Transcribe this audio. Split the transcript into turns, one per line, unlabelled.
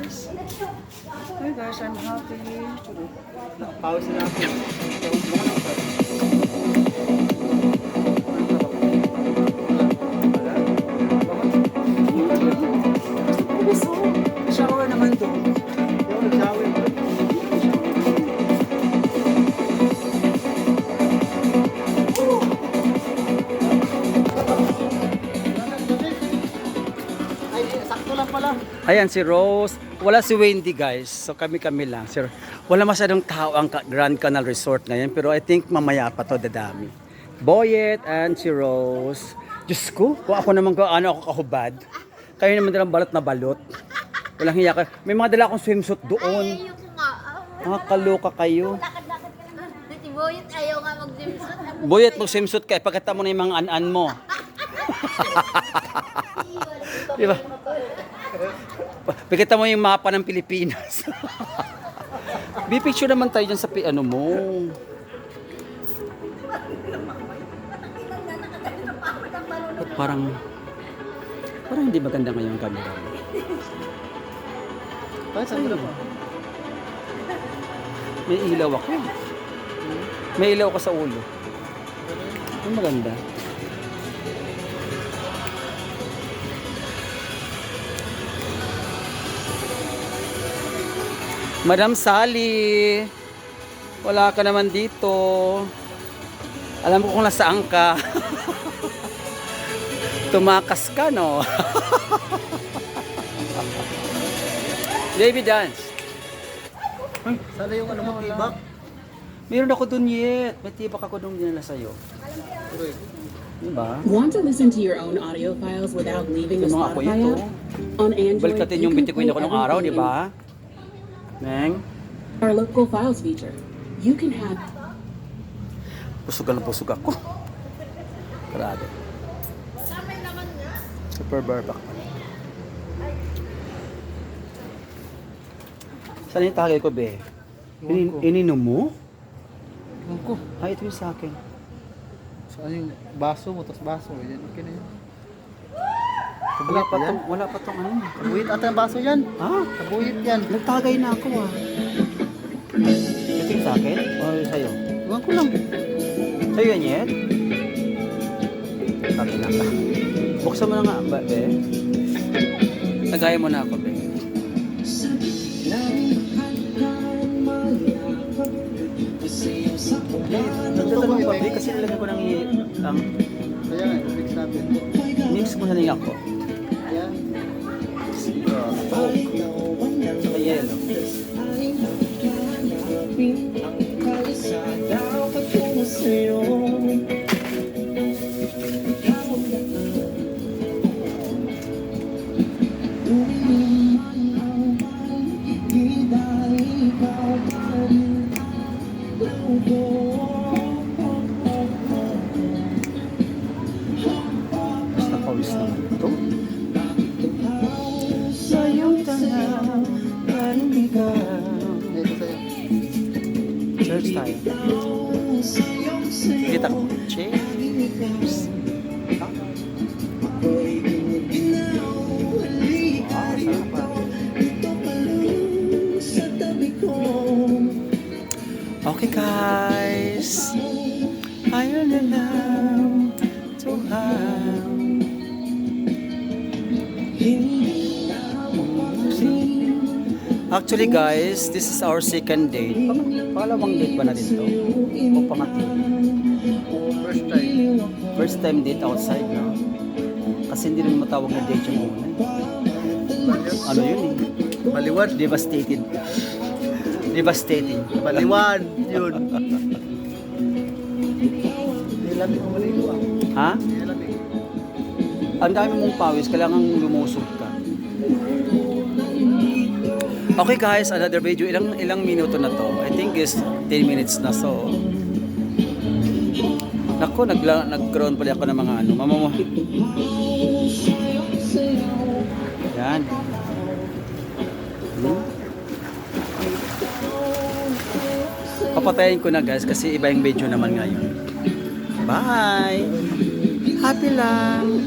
guys. Hi guys, I'm happy.
Pause na ako.
Shower naman doon.
Yung nag-shower ko. Ay, sakto lang pala.
Ayan si Rose. Wala si Wendy guys. So kami-kami lang. Sir, wala masyadong tao ang Grand Canal Resort ngayon. Pero I think mamaya pa to dadami. Boyet and si Rose. Diyos ko, kung ako naman ko, ano ako kahubad. Kayo naman dalang balot na balot. Walang hiya ka. May mga dala akong swimsuit doon.
Ay, ayoko nga.
Kaloka kayo.
Lakad-lakad ka lang. Si Boyet, ayaw nga mag-swimsuit.
Boyet, mag-swimsuit ka. Pagkata mo na yung mga an-an mo. Diba? Pagkita mo yung mapa ng Pilipinas. Bipicture naman tayo dyan sa ano mo. Ba't parang hindi maganda ngayon ang camera mo.
Bakit saan na po?
May ilaw ako. May ilaw ka sa ulo. Ang maganda. Madam Sally, wala ka naman dito. Alam ko kung nasaan ka. Tumakas ka, no? Baby dance.
Sana yung ano mo, tibak.
Meron ako dun yet. May tibak ako dun dinala sa'yo. Diba?
Want to listen to your own audio files without leaving the
Yung mga ako
Spotify
ito.
app? On Android,
Balkatin yung
you can
bitikuin
play
ako nung araw,
everything
diba? Neng?
in our local files feature. You can have
Pusog ako. Grabe. Super barback. Saan yung tagay ko, be? Ininom mo?
Ewan ko.
Ito yung sa akin.
Saan yung baso mo, tas baso. Yan, okay na yun.
Wala pa tong ano.
Kabuhit ata yung baso yan.
Ha?
Kabuhit yan.
Nagtagay na ako Ito yung sa akin? O sa'yo?
Ewan ko lang.
Sa'yo yan, Yet? Okay lang ka. Buksan mo na nga, be. Tagayin mo na ako, be. Nagtatanong pa, be, kasi nilagay ko ng
Kaya nga, mix natin.
mix mo na lang ako.
Yan.
Saka yellow. Basta pawis naman ito. Sayong tanang kaibigan.
Ito sa'yo.
Church tayo. Kita ko. Cheers. Okay guys, ayaw na lang Tuhan. Actually guys, this is our second date. Pangalawang date ba natin to? O pangatlo?
First time.
First time date outside, no? Kasi hindi rin matawag na date yung una. Ano yun eh?
Baliwan.
Devastated. Devastating.
Baliwan. Yun. Nilamig ko maligo ah.
Ha?
Nilamig.
Ang dami mong pawis, kailangan lumusog ka. Okay guys, another video. Ilang minuto na to? I think is 10 minutes na. So, nako, nag-ground pala ako ng mga ano. Mama mo. Yan. Papatayin ko na guys kasi iba yung video naman ngayon. Bye! Happy lang!